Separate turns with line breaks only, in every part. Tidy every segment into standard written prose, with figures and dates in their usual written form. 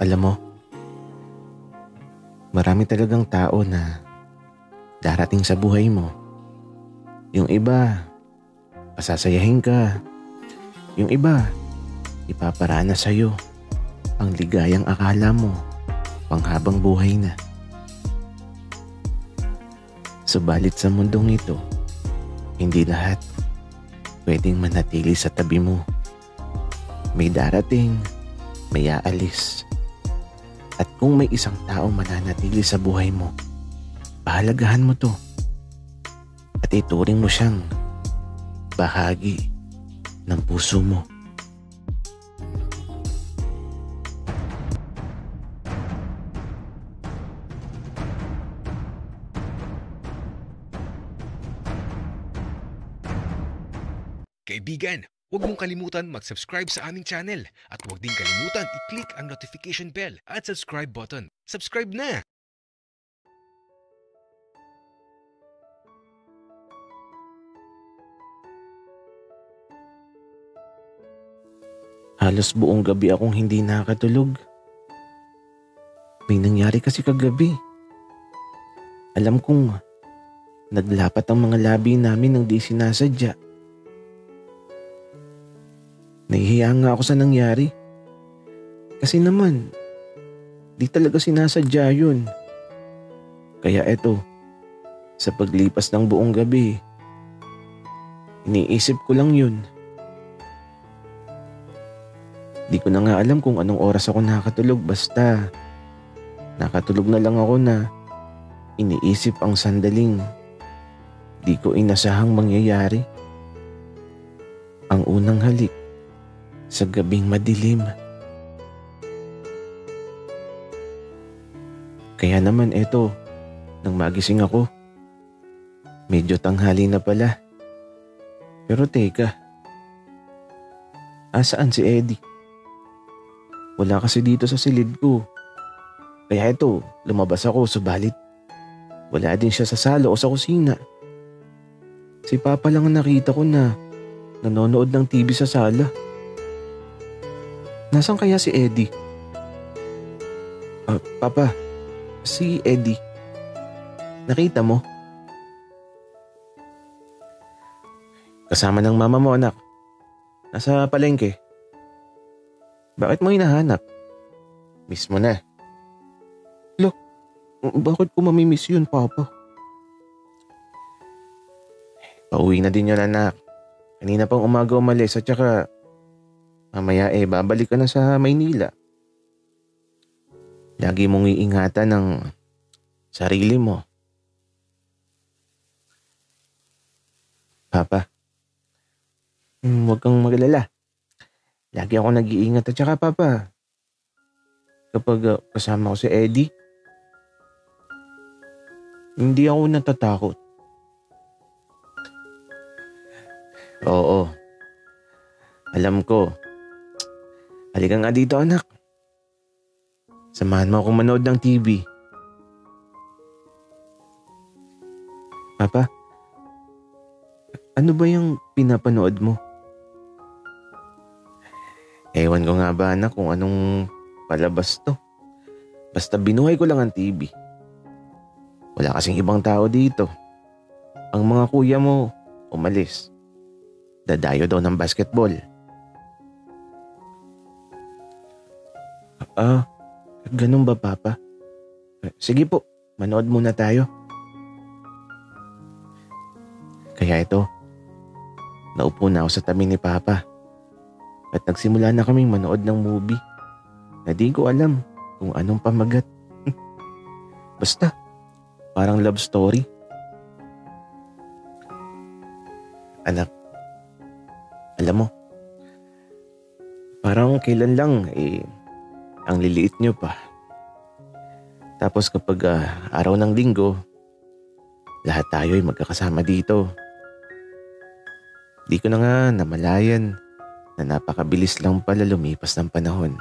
Alam mo, marami talagang tao na darating sa buhay mo. Yung iba, pasasayahin ka. Yung iba, ipaparana sa'yo ang ligayang akala mo panghabang buhay na. Subalit sa mundong ito, hindi lahat pwedeng manatili sa tabi mo. May darating, may aalis. At kung may isang tao mananatili sa buhay mo, pahalagahan mo to. At ituring mo siyang bahagi ng puso mo.
Kaibigan, huwag mong kalimutan mag-subscribe sa aming channel at huwag din kalimutan i-click ang notification bell at subscribe button. Subscribe na!
Halos buong gabi akong hindi nakatulog. May nangyari kasi kagabi. Alam kong naglapat ang mga labi namin ng di sinasadya. Nahihiya nga ako sa nangyari. Kasi naman, di talaga sinasadya yun. Kaya eto, sa paglipas ng buong gabi, iniisip ko lang yun. Di ko na nga alam kung anong oras ako nakatulog, basta nakatulog na lang ako na iniisip ang sandaling di ko inasahang mangyayari. Ang unang halik sa gabing madilim. Kaya naman eto, nang magising ako, medyo tanghali na pala. Pero teka, asaan si Eddie? Wala kasi dito sa silid ko. Kaya eto, lumabas ako subalit wala din siya sa sala o sa kusina. Si Papa lang ang nakita ko na nanonood ng TV sa sala. Nasaan kaya si Eddie? Papa, si Eddie. Nakita mo? Kasama ng mama mo, anak. Nasa palengke. Bakit mo hinahanap? Miss mo na. Look, bakit ko mamimiss yun, Papa? Pauwi na din yun, anak. Kanina pang umaga umalis at saka mamaya babalik ka na sa Maynila. Lagi mong iingatan ng sarili mo. Papa, huwag kang magalala. Lagi ako nag-iingat at saka Papa, kapag kasama ko si Eddie, hindi ako natatakot. Oo, alam ko. Halika nga dito, anak. Samahan mo akong manood ng TV. Papa, ano ba yung pinapanood mo? Ewan ko nga ba, anak, kung anong palabas to. Basta binuhay ko lang ang TV. Wala kasing ibang tao dito. Ang mga kuya mo, umalis. Dadayo daw ng basketball. Ganun ba, Papa? Sige po, manood muna tayo. Kaya ito, naupo na ako sa tabi ni Papa. At nagsimula na kaming manood ng movie na di ko alam kung anong pamagat. Basta, parang love story. Anak, alam mo, parang kailan lang ang liliit nyo pa. Tapos kapag araw ng linggo, lahat tayo ay magkakasama dito. Di ko na nga namalayan na napakabilis lang pala lumipas ng panahon.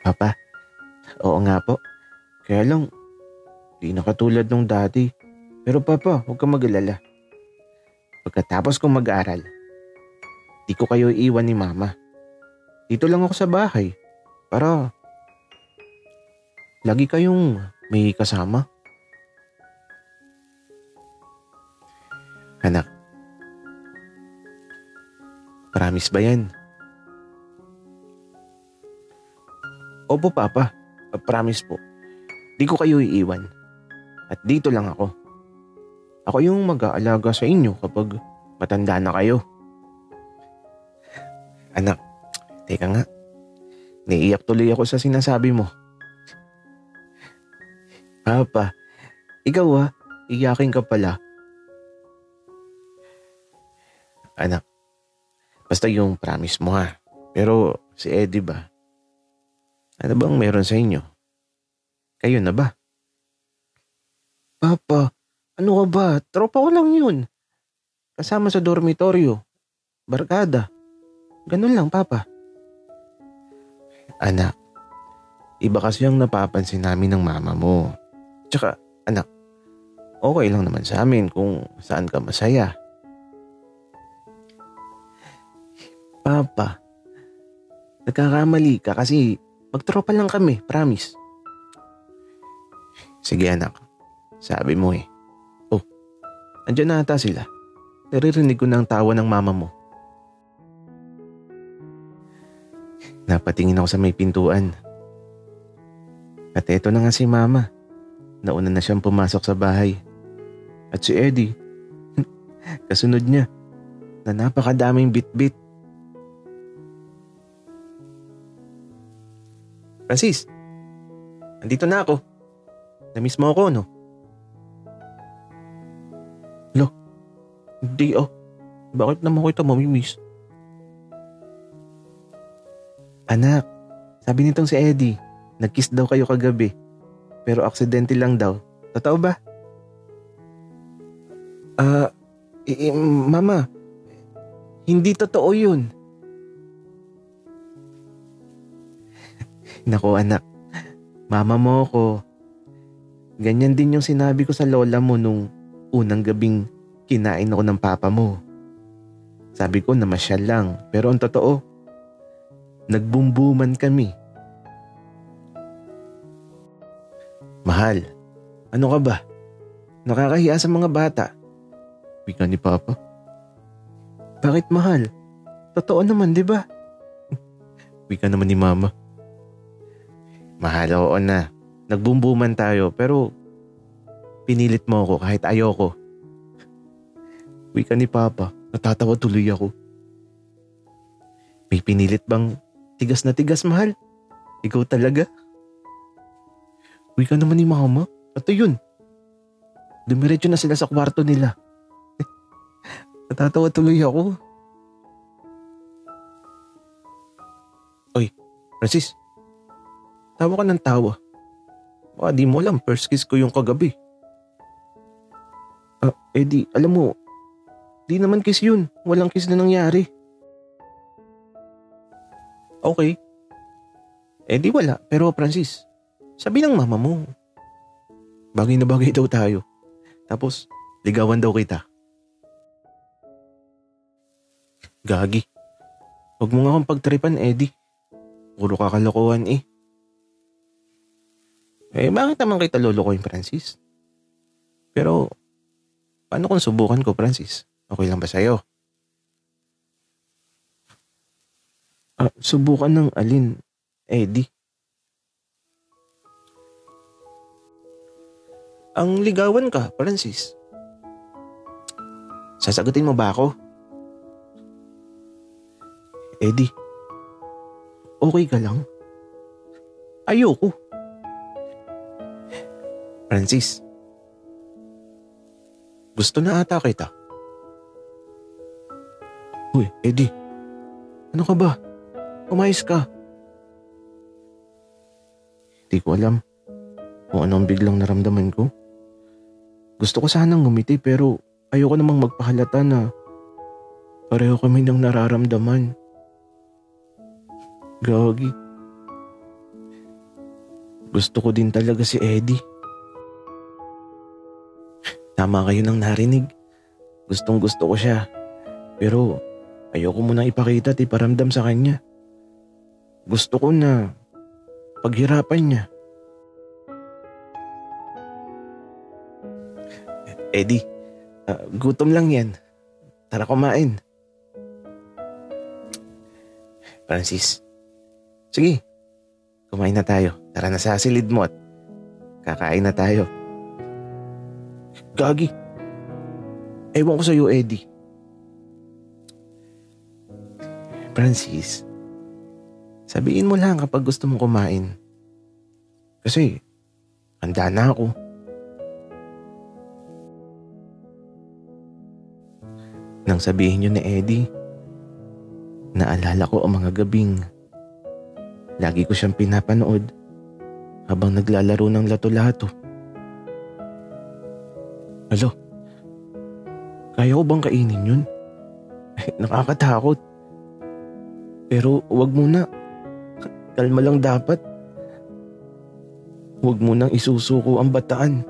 Papa, oo nga po. Kaya lang, di na katulad nung dati. Pero Papa, huwag kang mag-alala. Pagkatapos kong mag-aaral, di ko kayo iiwan ni Mama. dito lang ako sa bahay para lagi kayong may kasama. Anak, promise ba yan? Opo, Papa. Promise po. Di ko kayo iiwan. At dito lang ako. Ako yung mag-aalaga sa inyo kapag matanda na kayo. Anak, teka nga. Naiiyak tuloy ako sa sinasabi mo. Papa, ikaw iyakin ka pala. Anak, basta yung promise mo ha. Pero si Eddie ba? Ano bang meron sa inyo? Kayo na ba? Papa, ano ka ba? Tropa ko lang yun. Kasama sa dormitoryo. Barkada. Ganun lang, Papa. Anak, iba kasi yung napapansin namin ng mama mo. Tsaka, anak, okay lang naman sa amin kung saan ka masaya. Papa, nagkakamali ka kasi magtropa lang kami, promise. Sige anak, sabi mo eh. Oh, andyan na ata sila. Naririnig ko ng tawa ng mama mo. Napatingin ako sa may pintuan. At eto na nga si mama. Nauna na siyang pumasok sa bahay. At si Eddie, kasunod niya, na napakadaming bitbit. Francis, andito na ako. Namiss mo ako, no? Lo, hindi Bakit naman ko ito mamimiss? Anak, sabi nitong si Eddie, nag-kiss daw kayo kagabi. Pero aksidente lang daw. Totoo ba? Mama, hindi totoo yun. Naku anak, mama mo ko. Ganyan din yung sinabi ko sa lola mo nung unang gabing kinain ako ng papa mo. Sabi ko na masyal lang, pero ang totoo, nagbumbuman kami. Mahal, ano ka ba? Nakakahiya sa mga bata. Wika ni Papa. Bakit mahal? Totoo naman, di ba? Wika naman ni Mama. Mahal, oo na. Nagbumbuman tayo pero pinilit mo ako kahit ayoko. Wika ni Papa. Natatawa tuloy ako. May pinilit bang tigas na tigas, mahal? Ikaw talaga? Wika naman ni Mama. Ito yun. Dumiretso na sila sa kwarto nila. Natatawa tuloy ako. Oy, Francis. Tawa ka ng tawa. Baka di mo alam, first kiss ko yung kagabi. Eddie, alam mo, di naman kiss yun. Walang kiss na nangyari. Okay. Eddie wala, pero Francis, sabi ng mama mo, bagay na bagay daw tayo. Tapos, ligawan daw kita. Gagi. Huwag mo nga akong pagtripan, Eddie. Puro kakalokohan eh. Bakit naman kita lolokohin, Francis? Pero, paano kung subukan ko, Francis? Okay lang ba sa'yo? Subukan ng alin, Eddie? Ang ligawan ka, Francis. Sasagutin mo ba ako? Eddie, okay ka lang? Ayoko. Francis, gusto na ata kita. Uy, Eddie, ano ka ba? Umayos ka. Hindi ko alam kung anong biglang naramdaman ko. Gusto ko sanang ngumiti pero ayoko namang magpahalata na pareho kami ng nararamdaman. Gagi. Gusto ko din talaga si Eddie. Tama kayo nang narinig. Gustong gusto ko siya. Pero ayoko munang ipakita at iparamdam sa kanya. Gusto ko na paghirapan niya. Eddie, gutom lang yan. Tara kumain. Francis, sige, kumain na tayo. Tara na sa silid mo at kakain na tayo. Gagi, ewan ko sa'yo, Eddie. Francis, sabihin mo lang kapag gusto mong kumain. Kasi, handa na ako. Nang sabihin yun ni Eddie, naalala ko ang mga gabing lagi ko siyang pinapanood habang naglalaro ng lato-lato. Alo, kaya ko bang kainin yun? Nakakatakot. Pero wag muna. Kalma lang dapat. Huwag mo nang isusuko ang bataan.